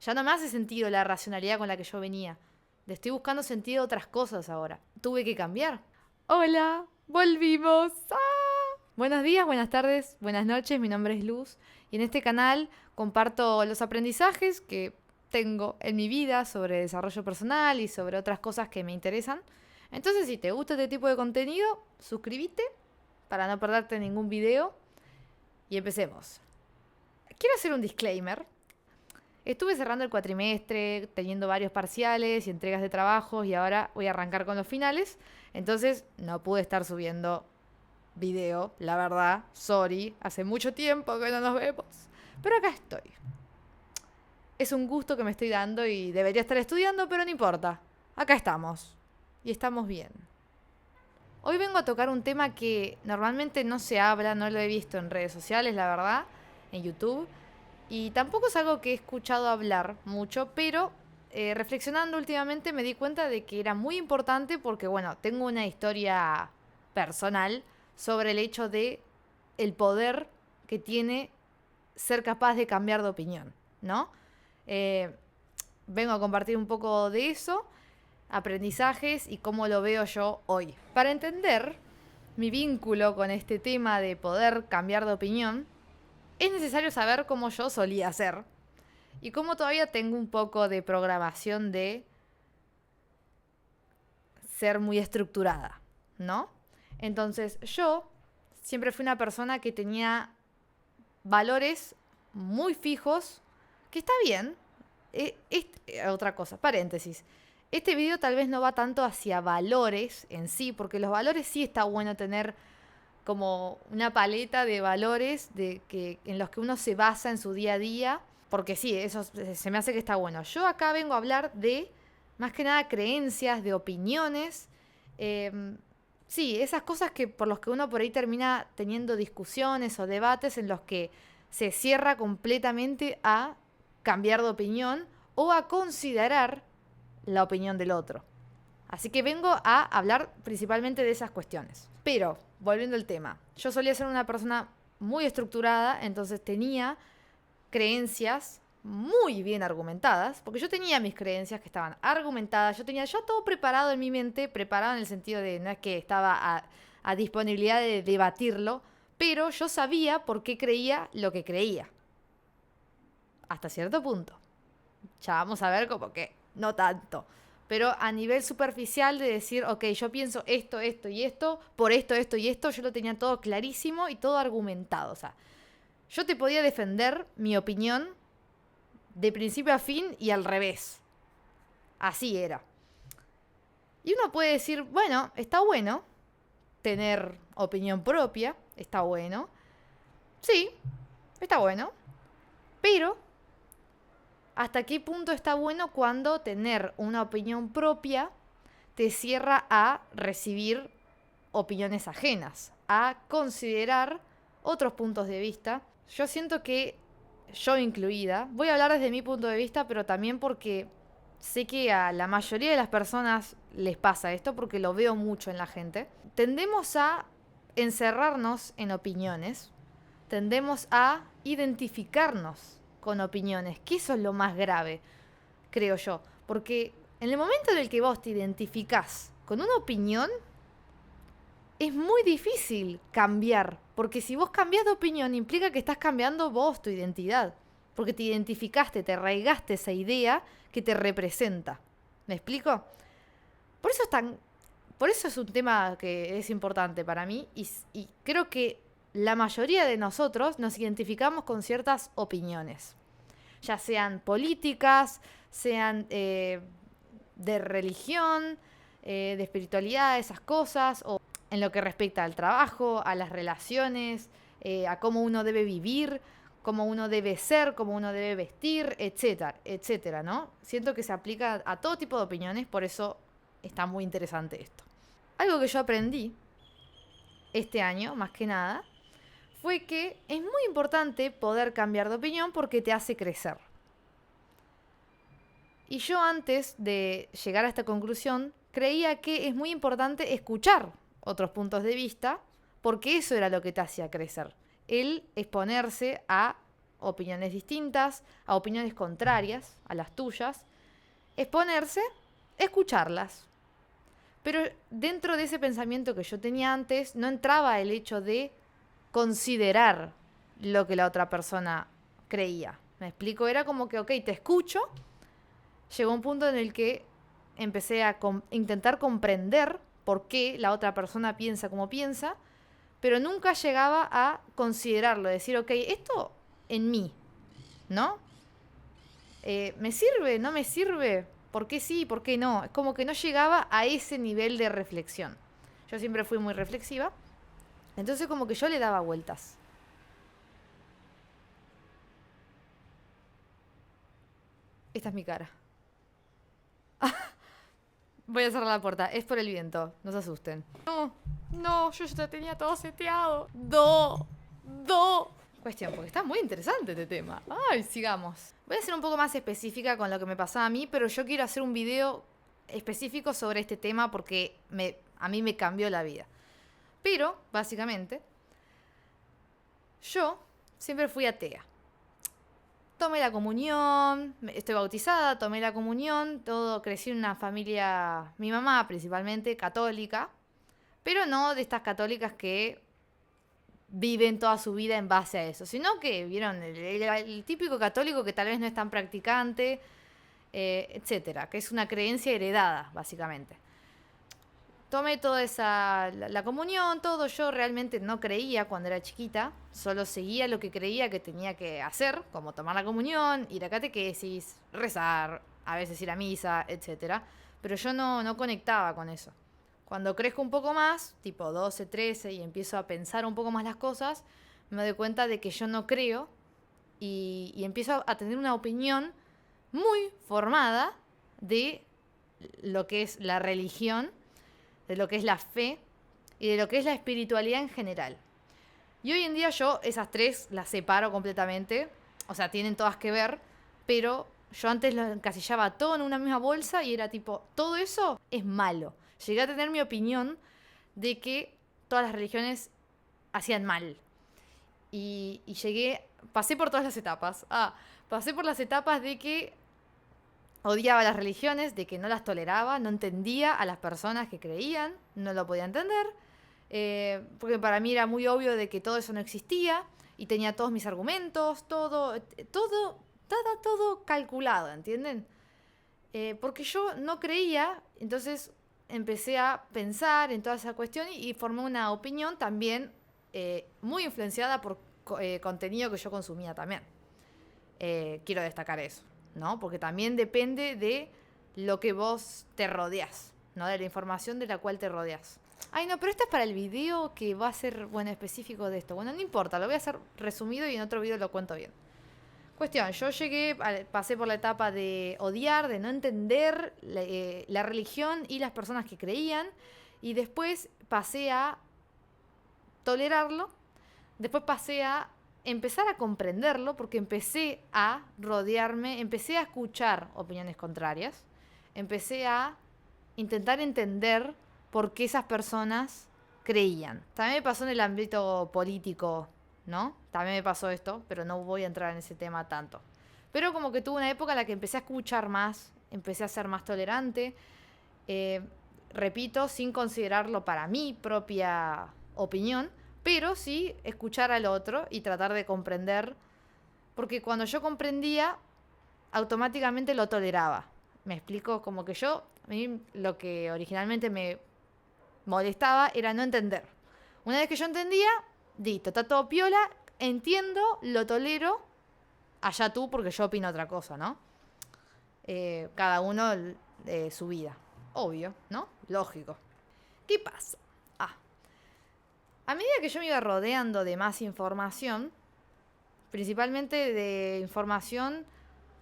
Ya no me hace sentido la racionalidad con la que yo venía. Le estoy buscando sentido a otras cosas ahora. Tuve que cambiar. Hola, volvimos. Buenos días, buenas tardes, buenas noches. Mi nombre es Luz y en este canal comparto los aprendizajes que tengo en mi vida sobre desarrollo personal y sobre otras cosas que me interesan. Entonces, si te gusta este tipo de contenido, suscríbete para no perderte ningún video y empecemos. Quiero hacer un disclaimer. Estuve cerrando el cuatrimestre, teniendo varios parciales y entregas de trabajos y ahora voy a arrancar con los finales. Entonces no pude estar subiendo video, la verdad, sorry, hace mucho tiempo que no nos vemos. Pero acá estoy. Es un gusto que me estoy dando y debería estar estudiando, pero no importa. Acá estamos. Y estamos bien. Hoy vengo a tocar un tema que normalmente no se habla, no lo he visto en redes sociales, la verdad, en YouTube. Y tampoco es algo que he escuchado hablar mucho, pero reflexionando últimamente me di cuenta de que era muy importante porque, bueno, tengo una historia personal sobre el hecho de el poder que tiene ser capaz de cambiar de opinión, ¿no? Eh, Vengo a compartir un poco de eso, aprendizajes y cómo lo veo yo hoy. Para entender mi vínculo con este tema de poder cambiar de opinión, es necesario saber cómo yo solía ser y cómo todavía tengo un poco de programación de ser muy estructurada, ¿no? Entonces yo siempre fui una persona que tenía valores muy fijos, que está bien. Otra cosa, paréntesis. Este video tal vez no va tanto hacia valores en sí, porque los valores sí está bueno tener como una paleta de valores en los que uno se basa en su día a día, porque sí, eso se me hace que está bueno. Yo acá vengo a hablar de, más que nada, creencias, de opiniones, sí, esas cosas que por los que uno por ahí termina teniendo discusiones o debates en los que se cierra completamente a cambiar de opinión o a considerar la opinión del otro. Así que vengo a hablar principalmente de esas cuestiones. Pero, volviendo al tema, yo solía ser una persona muy estructurada, entonces tenía creencias muy bien argumentadas, porque yo tenía mis creencias que estaban argumentadas, yo tenía ya todo preparado en mi mente, preparado en el sentido de no es que estaba a disponibilidad de debatirlo, pero yo sabía por qué creía lo que creía. Hasta cierto punto. Ya vamos a ver como que no tanto. Pero a nivel superficial de decir, ok, yo pienso esto, esto y esto, por esto, esto y esto, yo lo tenía todo clarísimo y todo argumentado. O sea, yo te podía defender mi opinión de principio a fin y al revés. Así era. Y uno puede decir, bueno, está bueno tener opinión propia, está bueno. Sí, está bueno. Pero ¿hasta qué punto está bueno cuando tener una opinión propia te cierra a recibir opiniones ajenas, a considerar otros puntos de vista? Yo siento que yo incluida, voy a hablar desde mi punto de vista, pero también porque sé que a la mayoría de las personas les pasa esto, porque lo veo mucho en la gente. Tendemos a encerrarnos en opiniones, tendemos a identificarnos con opiniones, que eso es lo más grave, creo yo. Porque en el momento en el que vos te identificás con una opinión, es muy difícil cambiar. Porque si vos cambiás de opinión, implica que estás cambiando vos, tu identidad. Porque te identificaste, te arraigaste esa idea que te representa. ¿Me explico? Por eso es tan. Por eso es un tema que es importante para mí. Y creo que la mayoría de nosotros nos identificamos con ciertas opiniones, ya sean políticas, sean de religión, de espiritualidad, esas cosas, o en lo que respecta al trabajo, a las relaciones, a cómo uno debe vivir, cómo uno debe ser, cómo uno debe vestir, etcétera, etcétera, ¿no? Siento que se aplica a todo tipo de opiniones, por eso está muy interesante esto. Algo que yo aprendí este año, más que nada, fue que es muy importante poder cambiar de opinión porque te hace crecer. Y yo antes de llegar a esta conclusión, creía que es muy importante escuchar otros puntos de vista porque eso era lo que te hacía crecer. El exponerse a opiniones distintas, a opiniones contrarias a las tuyas, exponerse, escucharlas. Pero dentro de ese pensamiento que yo tenía antes, no entraba el hecho de considerar lo que la otra persona creía. ¿Me explico? Era como que, ok, te escucho. Llegó un punto en el que empecé a intentar comprender por qué la otra persona piensa como piensa, pero nunca llegaba a considerarlo, decir, ok, esto en mí, ¿no? ¿Me sirve? ¿No me sirve? ¿Por qué sí? ¿Por qué no? Es como que no llegaba a ese nivel de reflexión. Yo siempre fui muy reflexiva, entonces como que yo le daba vueltas. Esta es mi cara. Voy a cerrar la puerta. Es por el viento. No se asusten. No, no, yo ya tenía todo seteado. Cuestión, porque está muy interesante este tema. Ay, sigamos. Voy a ser un poco más específica con lo que me pasaba a mí, pero yo quiero hacer un video específico sobre este tema porque a mí me cambió la vida. Pero, básicamente, yo siempre fui atea. Tomé la comunión, estoy bautizada, tomé la comunión, todo, crecí en una familia, mi mamá principalmente, católica, pero no de estas católicas que viven toda su vida en base a eso, sino que vieron el típico católico que tal vez no es tan practicante, etcétera, que es una creencia heredada, básicamente. Tomé toda la comunión, todo. Yo realmente no creía cuando era chiquita. Solo seguía lo que creía que tenía que hacer, como tomar la comunión, ir a catequesis, rezar, a veces ir a misa, etc. Pero yo no conectaba con eso. Cuando crezco un poco más, tipo 12, 13, y empiezo a pensar un poco más las cosas, me doy cuenta de que yo no creo y empiezo a tener una opinión muy formada de lo que es la religión, de lo que es la fe y de lo que es la espiritualidad en general. Y hoy en día yo esas tres las separo completamente, o sea, tienen todas que ver, pero yo antes lo encasillaba todo en una misma bolsa y era tipo, todo eso es malo. Llegué a tener mi opinión de que todas las religiones hacían mal. Y pasé por todas las etapas. Pasé por las etapas de que odiaba las religiones, de que no las toleraba, no entendía a las personas que creían, no lo podía entender, porque para mí era muy obvio de que todo eso no existía y tenía todos mis argumentos, todo calculado, ¿entienden? Porque yo no creía, entonces empecé a pensar en toda esa cuestión y formé una opinión también muy influenciada por contenido que yo consumía también. Quiero destacar eso, ¿no? Porque también depende de lo que vos te rodeas, ¿no? De la información de la cual te rodeas. Ay, no, pero esto es para el video que va a ser, bueno, específico de esto. Bueno, no importa, lo voy a hacer resumido y en otro video lo cuento bien. Cuestión, yo pasé por la etapa de odiar, de no entender la religión y las personas que creían, y después pasé a tolerarlo, después pasé a empezar a comprenderlo, porque empecé a rodearme, empecé a escuchar opiniones contrarias, empecé a intentar entender por qué esas personas creían. También me pasó en el ámbito político, ¿no? También me pasó esto, pero no voy a entrar en ese tema tanto. Pero como que tuve una época en la que empecé a escuchar más, empecé a ser más tolerante, repito, sin considerarlo para mi propia opinión, pero sí escuchar al otro y tratar de comprender, porque cuando yo comprendía, automáticamente lo toleraba. ¿Me explico? Como que a mí lo que originalmente me molestaba era no entender. Una vez que yo entendía, listo, está todo piola, entiendo, lo tolero, allá tú, porque yo opino otra cosa, ¿no? Cada uno su vida. Obvio, ¿no? Lógico. ¿Qué pasa? A medida que yo me iba rodeando de más información, principalmente de información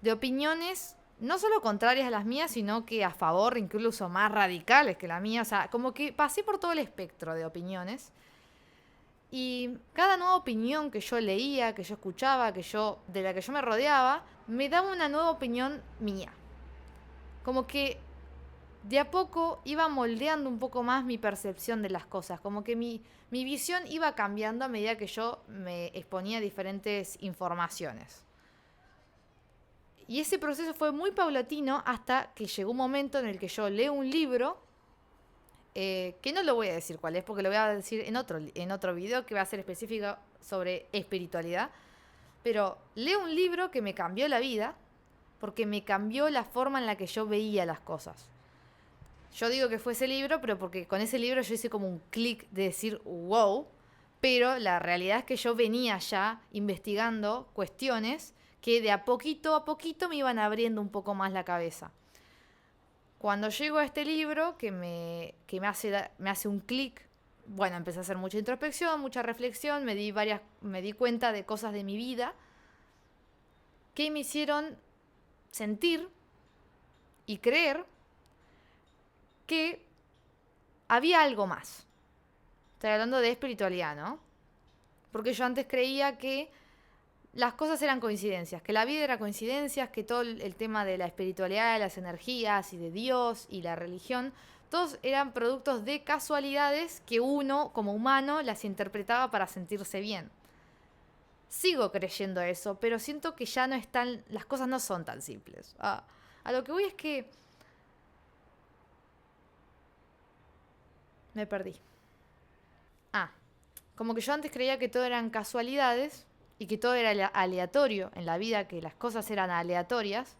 de opiniones no solo contrarias a las mías, sino que a favor, incluso más radicales que la mía, o sea, como que pasé por todo el espectro de opiniones. Y cada nueva opinión que yo leía, que yo escuchaba, de la que yo me rodeaba, me daba una nueva opinión mía. Como que de a poco iba moldeando un poco más mi percepción de las cosas, como que mi visión iba cambiando a medida que yo me exponía a diferentes informaciones. Y ese proceso fue muy paulatino hasta que llegó un momento en el que yo leo un libro, que no lo voy a decir cuál es, porque lo voy a decir en otro video que va a ser específico sobre espiritualidad, pero leo un libro que me cambió la vida, porque me cambió la forma en la que yo veía las cosas. Yo digo que fue ese libro, pero porque con ese libro yo hice como un clic de decir wow, pero la realidad es que yo venía ya investigando cuestiones que de a poquito me iban abriendo un poco más la cabeza. Cuando llego a este libro, que me hace un clic, bueno, empecé a hacer mucha introspección, mucha reflexión, me di cuenta de cosas de mi vida que me hicieron sentir y creer que había algo más. Estoy hablando de espiritualidad, ¿no? Porque yo antes creía que las cosas eran coincidencias, que la vida era coincidencias, que todo el tema de la espiritualidad, de las energías y de Dios y la religión, todos eran productos de casualidades que uno, como humano, las interpretaba para sentirse bien. Sigo creyendo eso, pero siento que ya no están, las cosas no son tan simples. A lo que voy es que me perdí. Como que yo antes creía que todo eran casualidades y que todo era aleatorio en la vida, que las cosas eran aleatorias.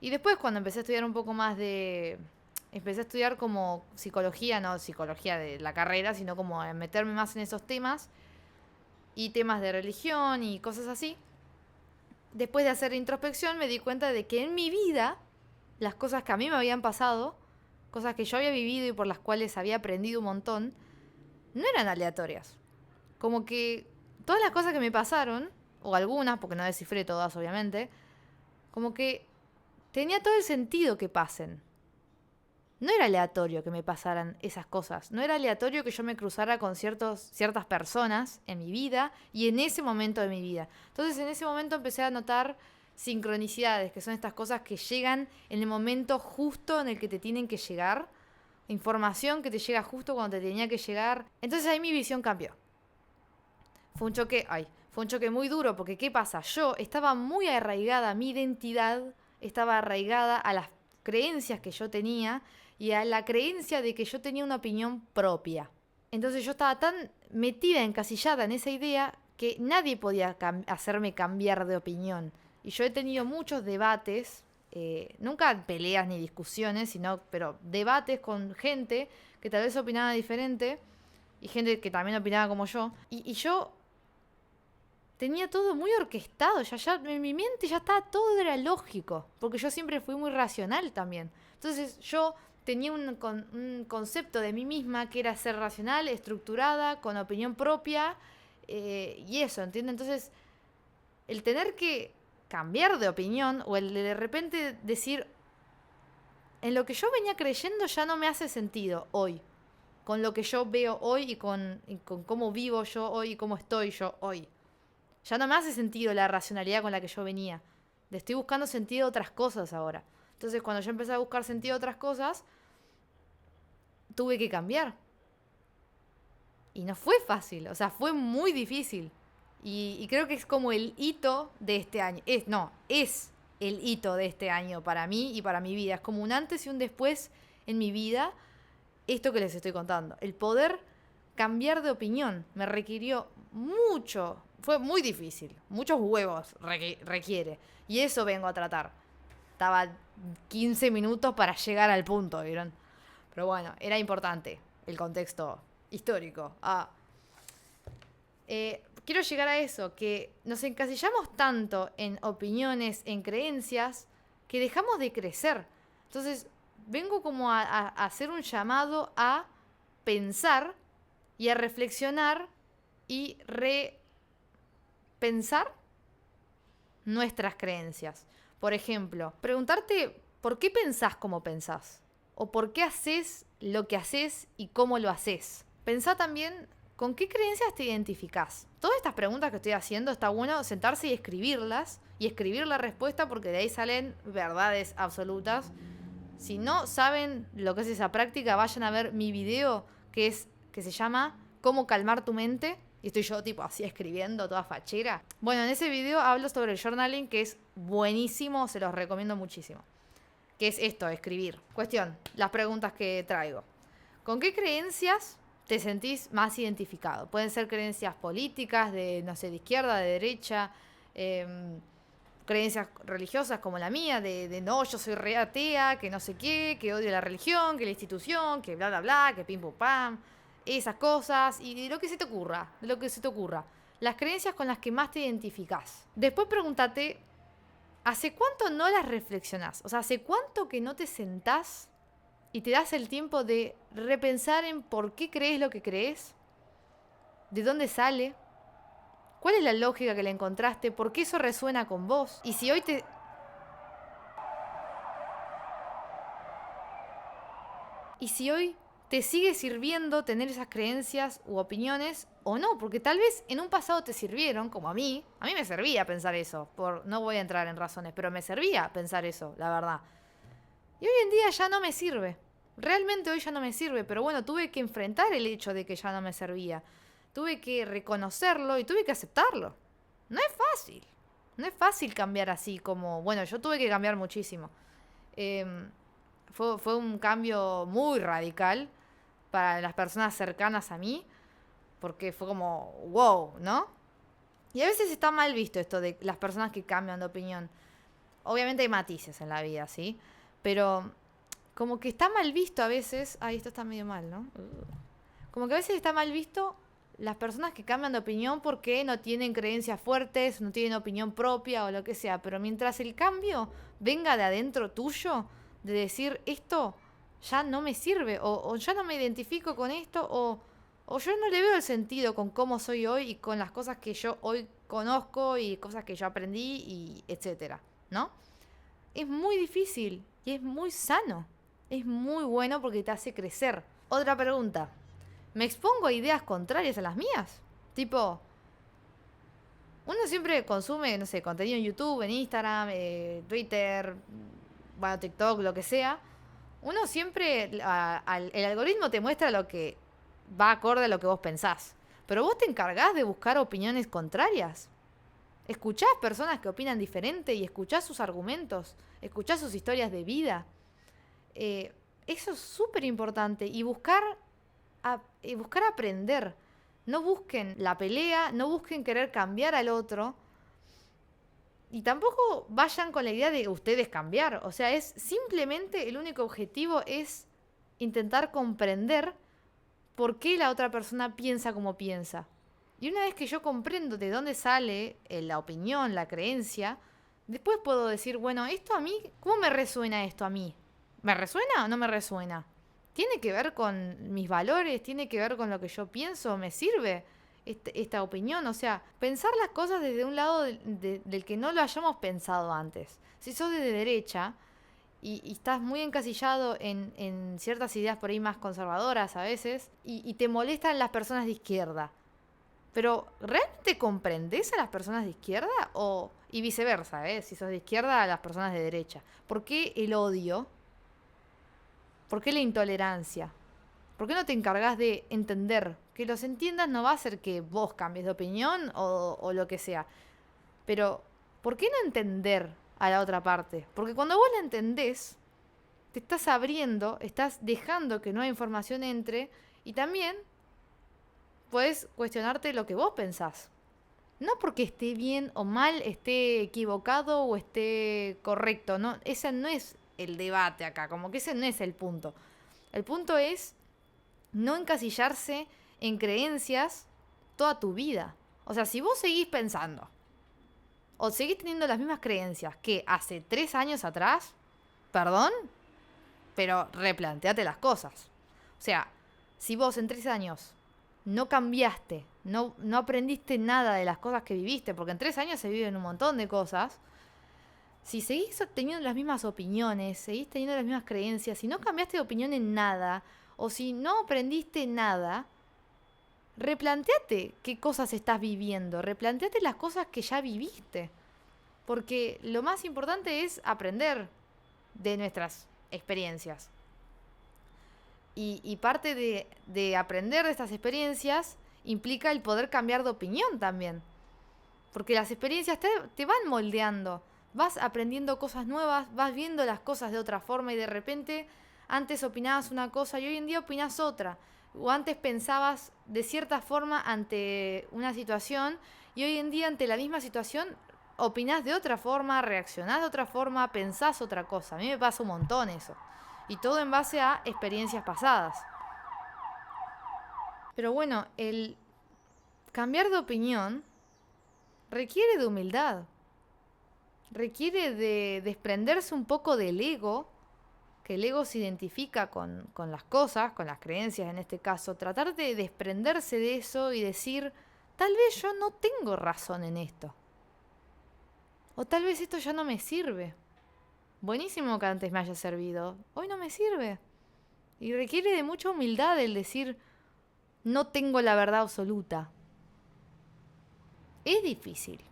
Y después cuando empecé a estudiar un poco más empecé a estudiar como psicología, no psicología de la carrera, sino como a meterme más en esos temas y temas de religión y cosas así. Después de hacer introspección me di cuenta de que en mi vida las cosas que a mí me habían pasado, cosas que yo había vivido y por las cuales había aprendido un montón, no eran aleatorias. Como que todas las cosas que me pasaron, o algunas, porque no descifré todas obviamente, como que tenía todo el sentido que pasen. No era aleatorio que me pasaran esas cosas. No era aleatorio que yo me cruzara con ciertas personas en mi vida y en ese momento de mi vida. Entonces en ese momento empecé a notar sincronicidades, que son estas cosas que llegan en el momento justo en el que te tienen que llegar. Información que te llega justo cuando te tenía que llegar. Entonces ahí mi visión cambió. Fue un choque muy duro, porque ¿qué pasa? Yo estaba muy arraigada, mi identidad estaba arraigada a las creencias que yo tenía y a la creencia de que yo tenía una opinión propia. Entonces yo estaba tan metida, encasillada en esa idea, que nadie podía hacerme cambiar de opinión. Y yo he tenido muchos debates, nunca peleas ni discusiones, pero debates con gente que tal vez opinaba diferente y gente que también opinaba como yo. Y yo tenía todo muy orquestado, ya en mi mente ya estaba, todo era lógico, porque yo siempre fui muy racional también. Entonces yo tenía un concepto de mí misma que era ser racional, estructurada, con opinión propia, y eso, ¿entiendes? Entonces, el tener que cambiar de opinión, o el de repente decir, en lo que yo venía creyendo ya no me hace sentido hoy, con lo que yo veo hoy y con cómo vivo yo hoy y cómo estoy yo hoy. Ya no me hace sentido la racionalidad con la que yo venía. Le estoy buscando sentido a otras cosas ahora. Entonces, cuando yo empecé a buscar sentido a otras cosas, tuve que cambiar. Y no fue fácil, o sea, fue muy difícil. Y creo que es como el hito de este año. Es el hito de este año para mí y para mi vida. Es como un antes y un después en mi vida, esto que les estoy contando. El poder cambiar de opinión me requirió mucho. Fue muy difícil. Muchos huevos requiere. Y eso vengo a tratar. Estaba 15 minutos para llegar al punto, ¿vieron? Pero bueno, era importante el contexto histórico. Quiero llegar a eso, que nos encasillamos tanto en opiniones, en creencias, que dejamos de crecer. Entonces, vengo como a hacer un llamado a pensar y a reflexionar y repensar nuestras creencias. Por ejemplo, preguntarte por qué pensás como pensás, o por qué haces lo que haces y cómo lo haces. Pensá también con qué creencias te identificás. Todas estas preguntas que estoy haciendo está bueno sentarse y escribirlas, y escribir la respuesta, porque de ahí salen verdades absolutas Si no saben lo que es esa práctica, vayan a ver mi video que se llama Cómo calmar tu mente. Y estoy yo tipo así escribiendo, toda fachera. Bueno, en ese video hablo sobre el journaling, que es buenísimo, se los recomiendo muchísimo. Que es esto, escribir. Cuestión, las preguntas que traigo. ¿Con qué creencias te sentís más identificado? Pueden ser creencias políticas, de, no sé, de izquierda, de derecha, creencias religiosas como la mía, de no, yo soy re atea, que no sé qué, que odio la religión, que la institución, que bla, bla, bla, que pim, pum, pam. Esas cosas y de lo que se te ocurra, de lo que se te ocurra. Las creencias con las que más te identificás. Después pregúntate, ¿hace cuánto no las reflexionás? O sea, ¿hace cuánto que no te sentás y te das el tiempo de repensar en por qué crees lo que crees? ¿De dónde sale? ¿Cuál es la lógica que le encontraste? ¿Por qué eso resuena con vos? Y si hoy te sigue sirviendo tener esas creencias u opiniones o no, porque tal vez en un pasado te sirvieron, como a mí me servía pensar eso, no voy a entrar en razones, pero me servía pensar eso, la verdad. Y hoy en día ya no me sirve, realmente hoy ya no me sirve, pero bueno, tuve que enfrentar el hecho de que ya no me servía, tuve que reconocerlo y tuve que aceptarlo. No es fácil cambiar así como, bueno, yo tuve que cambiar muchísimo. Fue un cambio muy radical para las personas cercanas a mí, porque fue como, wow, ¿no? Y a veces está mal visto esto de las personas que cambian de opinión. Obviamente hay matices en la vida, ¿sí? Pero como que está mal visto a veces. Ay, esto está medio mal, ¿no? Como que a veces está mal visto las personas que cambian de opinión porque no tienen creencias fuertes, no tienen opinión propia o lo que sea. Pero mientras el cambio venga de adentro tuyo, de decir esto ya no me sirve, o ya no me identifico con esto, o yo no le veo el sentido con cómo soy hoy y con las cosas que yo hoy conozco y cosas que yo aprendí y etcétera, ¿no? Es muy difícil y es muy sano. Es muy bueno porque te hace crecer. Otra pregunta. ¿Me expongo a ideas contrarias a las mías? Tipo, uno siempre consume, no sé, contenido en YouTube, en Instagram, Twitter, bueno, TikTok, lo que sea. Uno siempre, el algoritmo te muestra lo que va acorde a lo que vos pensás. Pero vos te encargás de buscar opiniones contrarias. Escuchás personas que opinan diferente y escuchás sus argumentos, escuchás sus historias de vida. Eso es súper importante. Y buscar aprender. No busquen la pelea, no busquen querer cambiar al otro. Y tampoco vayan con la idea de ustedes cambiar. O sea, es simplemente el único objetivo es intentar comprender por qué la otra persona piensa como piensa. Y una vez que yo comprendo de dónde sale la opinión, la creencia, después puedo decir, bueno, esto a mí, ¿cómo me resuena esto a mí? ¿Me resuena o no me resuena? ¿Tiene que ver con mis valores? ¿Tiene que ver con lo que yo pienso? ¿Me sirve esta opinión? O sea, pensar las cosas desde un lado del que no lo hayamos pensado antes. Si sos de derecha y estás muy encasillado en ciertas ideas por ahí más conservadoras a veces, y te molestan las personas de izquierda, pero ¿realmente comprendes a las personas de izquierda? Y viceversa, si sos de izquierda a las personas de derecha. ¿Por qué el odio? ¿Por qué la intolerancia? ¿Por qué no te encargas de entender? Que los entiendas no va a hacer que vos cambies de opinión o lo que sea. Pero, ¿por qué no entender a la otra parte? Porque cuando vos la entendés, te estás abriendo, estás dejando que nueva información entre y también puedes cuestionarte lo que vos pensás. No porque esté bien o mal, esté equivocado o esté correcto. No, ese no es el debate acá, como que ese no es el punto. El punto es no encasillarse en creencias toda tu vida. O sea, si vos seguís pensando o seguís teniendo las mismas creencias que hace 3 años atrás, perdón, pero replanteate las cosas. O sea, si vos en 3 años no cambiaste, no aprendiste nada de las cosas que viviste, porque en 3 años se viven un montón de cosas. Si seguís teniendo las mismas opiniones, seguís teniendo las mismas creencias, si no cambiaste de opinión en nada, o si no aprendiste nada, replanteate qué cosas estás viviendo, replanteate las cosas que ya viviste. Porque lo más importante es aprender de nuestras experiencias. Y parte de aprender de estas experiencias implica el poder cambiar de opinión también. Porque las experiencias te van moldeando. Vas aprendiendo cosas nuevas, vas viendo las cosas de otra forma y de repente antes opinabas una cosa y hoy en día opinás otra. O antes pensabas de cierta forma ante una situación y hoy en día ante la misma situación opinás de otra forma, reaccionás de otra forma, pensás otra cosa. A mí me pasa un montón eso. Y todo en base a experiencias pasadas. Pero bueno, el cambiar de opinión requiere de humildad. Requiere de desprenderse un poco del ego, que el ego se identifica con las cosas, con las creencias en este caso. Tratar de desprenderse de eso y decir, tal vez yo no tengo razón en esto. O tal vez esto ya no me sirve. Buenísimo que antes me haya servido, hoy no me sirve. Y requiere de mucha humildad el decir, no tengo la verdad absoluta. Es difícil,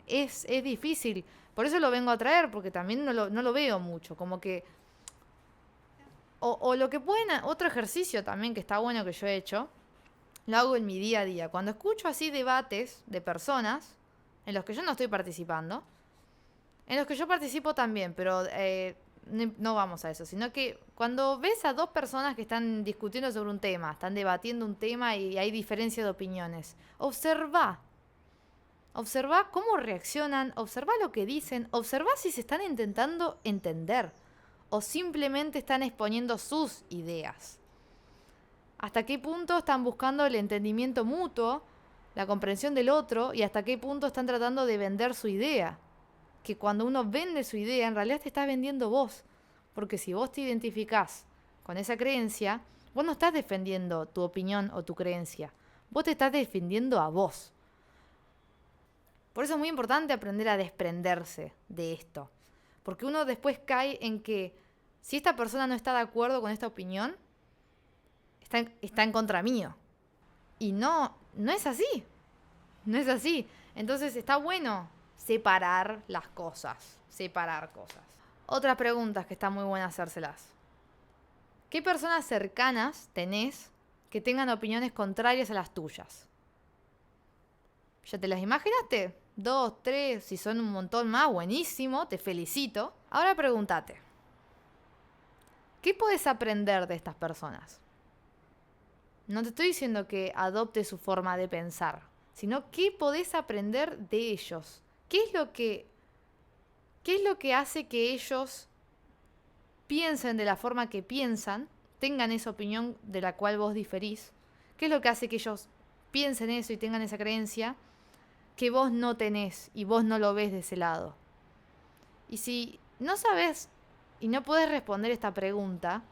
es difícil. Por eso lo vengo a traer, porque también no lo veo mucho. Como que... O lo que pueden... Otro ejercicio también que está bueno que yo he hecho, lo hago en mi día a día. Cuando escucho así debates de personas en los que yo no estoy participando, en los que yo participo también, pero no vamos a eso, sino que cuando ves a dos personas que están discutiendo sobre un tema, están debatiendo un tema y hay diferencia de opiniones, observa cómo reaccionan, observa lo que dicen, observa si se están intentando entender o simplemente están exponiendo sus ideas. Hasta qué punto están buscando el entendimiento mutuo, la comprensión del otro y hasta qué punto están tratando de vender su idea. Que cuando uno vende su idea, en realidad te estás vendiendo vos. Porque si vos te identificás con esa creencia, vos no estás defendiendo tu opinión o tu creencia. Vos te estás defendiendo a vos. Por eso es muy importante aprender a desprenderse de esto. Porque uno después cae en que si esta persona no está de acuerdo con esta opinión, está en contra mío. Y no es así. No es así. Entonces está bueno separar las cosas. Separar cosas. Otras preguntas que está muy buena hacérselas. ¿Qué personas cercanas tenés que tengan opiniones contrarias a las tuyas? ¿Ya te las imaginaste? 2, 3, si son un montón más, buenísimo, te felicito. Ahora pregúntate, ¿qué podés aprender de estas personas? No te estoy diciendo que adoptes su forma de pensar, sino qué podés aprender de ellos. ¿Qué es lo que hace que ellos piensen de la forma que piensan, tengan esa opinión de la cual vos diferís? ¿Qué es lo que hace que ellos piensen eso y tengan esa creencia que vos no tenés y vos no lo ves de ese lado? Y si no sabes y no podés responder esta pregunta,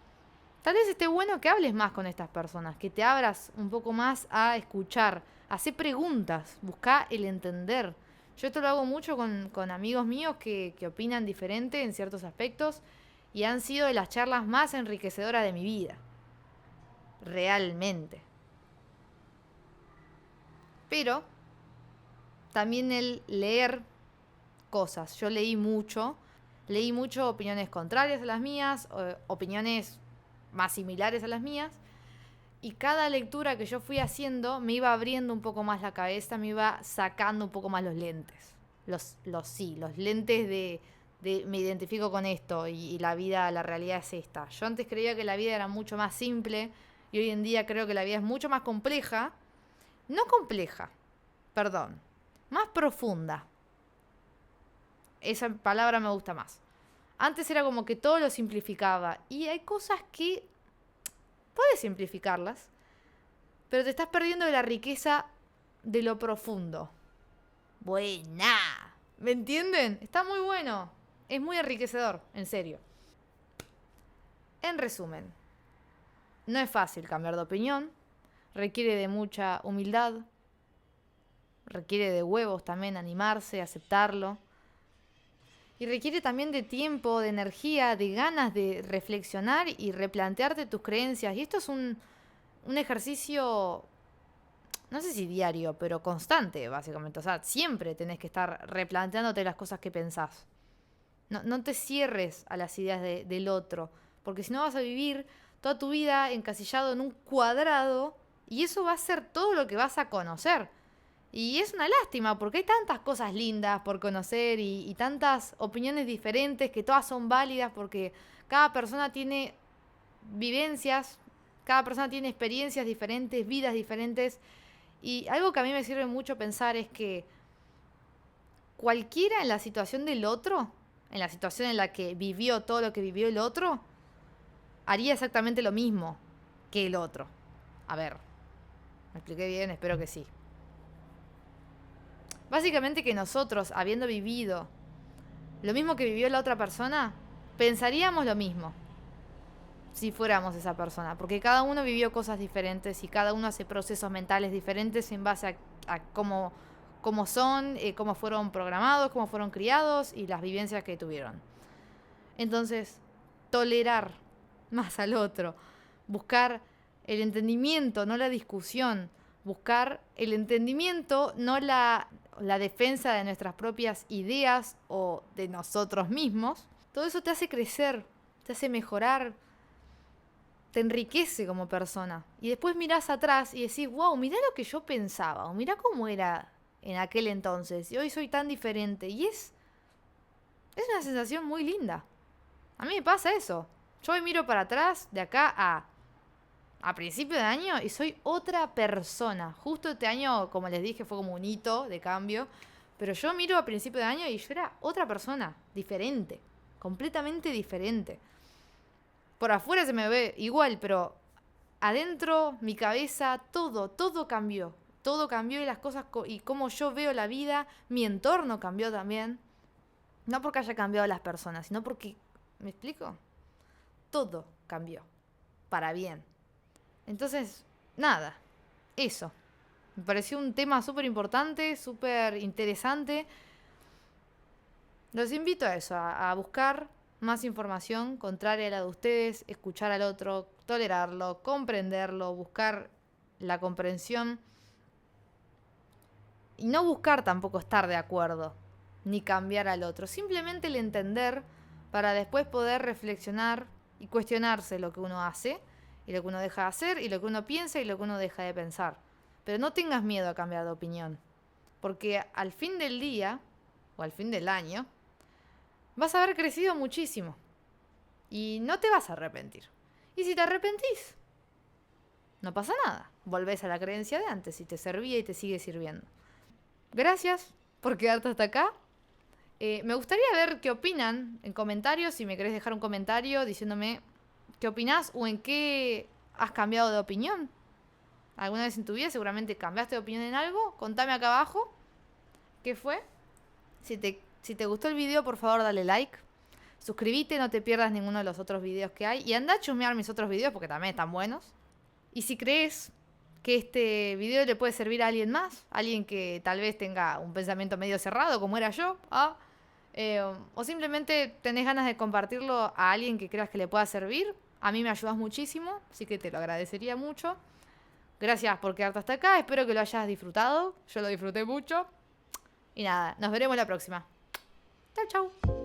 tal vez esté bueno que hables más con estas personas, que te abras un poco más a escuchar, a hacer preguntas, buscar el entender. Yo esto lo hago mucho con amigos míos que opinan diferente en ciertos aspectos y han sido de las charlas más enriquecedoras de mi vida. Realmente. Pero también el leer cosas. Yo leí mucho opiniones contrarias a las mías, opiniones más similares a las mías, y cada lectura que yo fui haciendo me iba abriendo un poco más la cabeza, me iba sacando un poco más los lentes. Los lentes de me identifico con esto y la vida, la realidad es esta. Yo antes creía que la vida era mucho más simple y hoy en día creo que la vida es mucho más compleja. No compleja, perdón, más profunda. Esa palabra me gusta más. Antes era como que todo lo simplificaba y hay cosas que puedes simplificarlas, pero te estás perdiendo de la riqueza de lo profundo. Buena. ¿Me entienden? Está muy bueno. Es muy enriquecedor, en serio. En resumen, no es fácil cambiar de opinión. Requiere de mucha humildad. Requiere de huevos también animarse, aceptarlo. Y requiere también de tiempo, de energía, de ganas de reflexionar y replantearte tus creencias. Y esto es un ejercicio, no sé si diario, pero constante, básicamente. O sea, siempre tenés que estar replanteándote las cosas que pensás. No te cierres a las ideas del otro, Porque si no vas a vivir toda tu vida encasillado en un cuadrado y eso va a ser todo lo que vas a conocer. Y es una lástima porque hay tantas cosas lindas por conocer y tantas opiniones diferentes que todas son válidas porque cada persona tiene vivencias, cada persona tiene experiencias diferentes, vidas diferentes. Y algo que a mí me sirve mucho pensar es que cualquiera en la situación del otro, en la situación en la que vivió todo lo que vivió el otro, haría exactamente lo mismo que el otro. A ver, ¿me expliqué bien? Espero que sí. Básicamente que nosotros, habiendo vivido lo mismo que vivió la otra persona, pensaríamos lo mismo si fuéramos esa persona. Porque cada uno vivió cosas diferentes y cada uno hace procesos mentales diferentes en base a cómo son, cómo fueron programados, cómo fueron criados y las vivencias que tuvieron. Entonces, tolerar más al otro, buscar el entendimiento, no la discusión, buscar el entendimiento, no la defensa de nuestras propias ideas o de nosotros mismos, todo eso te hace crecer, te hace mejorar, te enriquece como persona. Y después mirás atrás y decís, wow, mirá lo que yo pensaba, o mirá cómo era en aquel entonces, y hoy soy tan diferente. Y es una sensación muy linda. A mí me pasa eso. Yo me miro para atrás, de acá a principio de año, y soy otra persona. Justo este año, como les dije, fue como un hito de cambio. Pero yo miro a principio de año y yo era otra persona, diferente, completamente diferente. Por afuera se me ve igual, pero adentro, mi cabeza, todo cambió. Todo cambió y las cosas, y cómo yo veo la vida, mi entorno cambió también. No porque haya cambiado las personas, sino porque, ¿me explico? Todo cambió, para bien. Entonces, nada, eso. Me pareció un tema súper importante, súper interesante. Los invito a eso, a buscar más información contraria a la de ustedes, escuchar al otro, tolerarlo, comprenderlo, buscar la comprensión y no buscar tampoco estar de acuerdo ni cambiar al otro, simplemente el entender para después poder reflexionar y cuestionarse lo que uno hace y lo que uno deja de hacer y lo que uno piensa y lo que uno deja de pensar. Pero no tengas miedo a cambiar de opinión, porque al fin del día o al fin del año vas a haber crecido muchísimo y no te vas a arrepentir. Y si te arrepentís, no pasa nada. Volvés a la creencia de antes y te servía y te sigue sirviendo. Gracias por quedarte hasta acá. Me gustaría ver qué opinan en comentarios. Si me querés dejar un comentario diciéndome qué opinás o en qué has cambiado de opinión. ¿Alguna vez en tu vida seguramente cambiaste de opinión en algo? Contame acá abajo qué fue. Si te gustó el video, por favor dale like. Suscríbete, no te pierdas ninguno de los otros videos que hay. Y anda a chusmear mis otros videos porque también están buenos. Y si crees que este video le puede servir a alguien más, alguien que tal vez tenga un pensamiento medio cerrado como era yo, o simplemente tenés ganas de compartirlo a alguien que creas que le pueda servir, a mí me ayudas muchísimo, así que te lo agradecería mucho. Gracias por quedarte hasta acá, espero que lo hayas disfrutado, yo lo disfruté mucho. Y nada, nos veremos la próxima. Chau, chau.